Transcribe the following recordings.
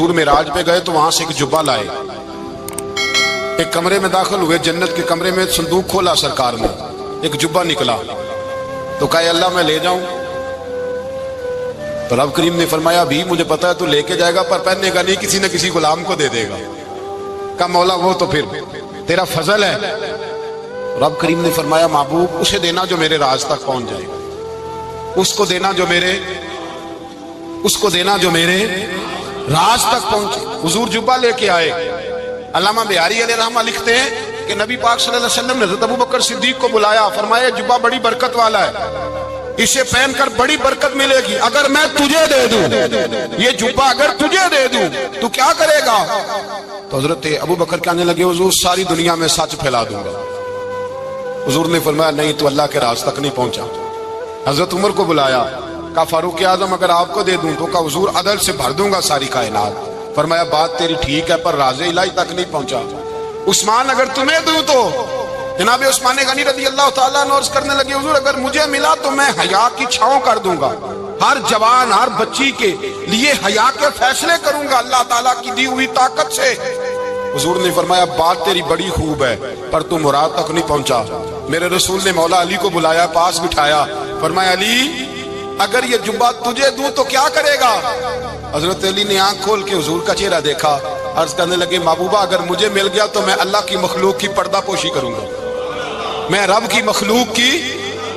حضور معراج پہ گئے تو وہاں سے ایک جبہ لائے، ایک کمرے میں داخل ہوئے، جنت کے کمرے میں صندوق کھولا سرکار نے، ایک جبہ نکلا تو کہا اللہ میں لے جاؤں؟ تو رب کریم نے فرمایا ابھی مجھے پتا ہے تو لے کے جائے گا پر پہننے کا نہیں، کسی نہ کسی غلام کو دے دے گا۔ کہا مولا وہ تو پھر تیرا فضل ہے۔ رب کریم نے فرمایا محبوب اسے دینا جو میرے راز تک پہنچ جائے، اس کو دینا جو میرے راز تک پہنچے۔ حضور جبہ لے کے آئے۔ علامہ بہاری علیہ رحمہ لکھتے ہیں کہ نبی پاک صلی اللہ علیہ وسلم نے حضرت ابوبکر صدیق کو بلایا، فرمایا جبہ بڑی برکت والا ہے، اسے پہن کر بڑی برکت ملے گی، اگر میں تجھے دے دوں یہ جبہ، اگر تجھے دے دوں تو کیا کرے گا؟ تو حضرت ابوبکر کہنے لگے حضور ساری دنیا میں سچ پھیلا دوں گا۔ حضور نے فرمایا نہیں تو اللہ کے راز تک نہیں پہنچا۔ حضرت عمر کو بلایا، کہا فاروق اعظم اگر آپ کو دے دوں تو کہا حضور عدل سے بھر دوں گا ساری کائنات۔ فرمایا بات تیری ٹھیک ہے پر راز الہی تک نہیں پہنچا۔ عثمان اگر تمہیں دوں تو جناب عثمان غنی رضی اللہ تعالیٰ عنہ عرض کرنے لگے حضور اگر مجھے ملا تو میں حیا کی چھاؤں کر دوں گا، ہر جوان ہر بچی کے لیے حیا کے فیصلے کروں گا اللہ تعالیٰ کی دی ہوئی طاقت سے۔ حضور نے فرمایا بات تیری بڑی خوب ہے پر تو مراد تک نہیں پہنچا۔ میرے رسول نے مولا علی کو بلایا، پاس بٹھایا، فرمایا علی اگر یہ جبہ تجھے دوں تو کیا کرے گا؟ حضرت علی نے آنکھ کھول کے حضور کا چہرہ دیکھا، عرض کرنے لگے محبوبہ اگر مجھے مل گیا تو میں اللہ کی مخلوق کی پردہ پوشی کروں گا، میں رب کی مخلوق کی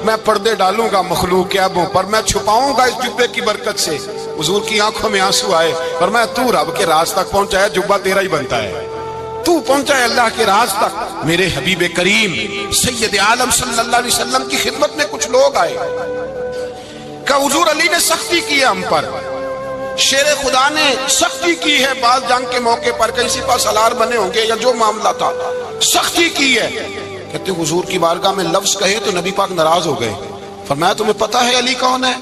میں پردے ڈالوں گا مخلوق کے عیبوں پر، میں چھپاؤں گا اس جبے کی برکت سے۔ حضور کی آنکھوں میں آنسو آئے، فرمایا تو رب کے راز تک پہنچا ہے، جبہ تیرا ہی بنتا ہے، تو پہنچا ہے اللہ کے راز تک۔ میرے حبیب کریم سید عالم صلی اللہ علیہ وسلم کی خدمت میں کچھ لوگ آئے کہ حضور علی نے سختی کی ہے ہم پر، شیر خدا نے سختی کی ہے، بعض جنگ کے موقع پر کہیں سپہ سالار بنے ہوں گے یا جو معاملہ تھا سختی کی ہے۔ کہتے حضور کی بارگاہ میں لفظ کہے تو نبی پاک ناراض ہو گئے۔ فرمایا تمہیں پتا ہے علی کون ہے؟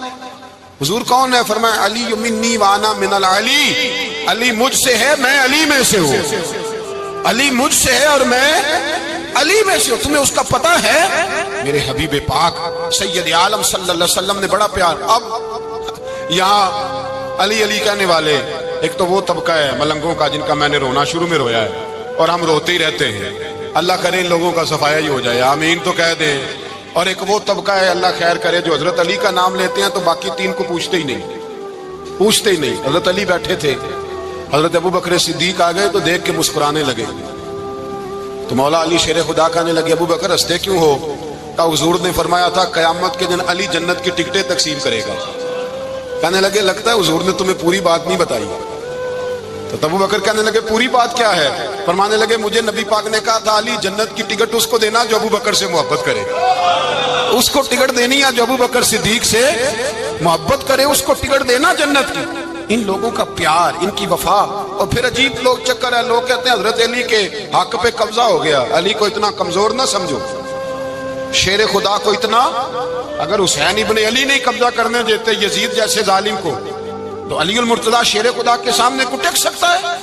حضور کون ہے؟ فرمایا علی منی وانا من العلی، علی مجھ سے ہے میں علی میں سے ہوں، علی مجھ سے ہے اور میں علی میں سے ہوں، تمہیں اس کا پتہ ہے؟ میرے حبیب پاک سید عالم صلی اللہ علیہ وسلم نے بڑا پیار۔ اب یہاں علی علی کہنے والے ایک تو وہ طبقہ ہے ملنگوں کا جن کا میں نے رونا شروع میں رویا ہے اور ہم روتے ہی رہتے ہیں، اللہ کرے ان لوگوں کا صفایا ہی ہو جائے، آمین تو کہہ دیں۔ اور ایک وہ طبقہ ہے اللہ خیر کرے جو حضرت علی کا نام لیتے ہیں تو باقی تین کو پوچھتے ہی نہیں۔ حضرت علی بیٹھے تھے، حضرت ابوبکر صدیق آ گئے تو دیکھ کے مسکرانے لگے، تو مولا علی شیر خدا کہنے لگے ابوبکر ہنستے کیوں ہو؟ کہا حضور نے فرمایا تھا قیامت کے دن علی جنت کی ٹکٹیں تقسیم کرے گا۔ کہنے لگے لگتا ہے حضور نے تمہیں پوری بات نہیں بتائی۔ تو ابوبکر کہنے لگے پوری بات کیا ہے؟ فرمانے لگے مجھے نبی پاک نے کہا تھا علی جنت کی ٹکٹ اس کو دینا جو ابوبکر سے محبت کرے، اس کو ٹکٹ دینی ہے جو ابوبکر صدیق سے محبت کرے، اس کو ٹکٹ دینا جنت کی۔ ان لوگوں کا پیار، ان کی وفا۔ اور پھر عجیب لوگ چکر ہے، لوگ کہتے ہیں حضرت علی کے حق پہ قبضہ ہو گیا، علی کو اتنا کمزور نہ سمجھو، شیر خدا کو اتنا، اگر حسین ابن علی نہیں قبضہ کرنے دیتے یزید جیسے ظالم کو تو علی المرتضیٰ شیر خدا کے سامنے کو ٹک سکتا ہے؟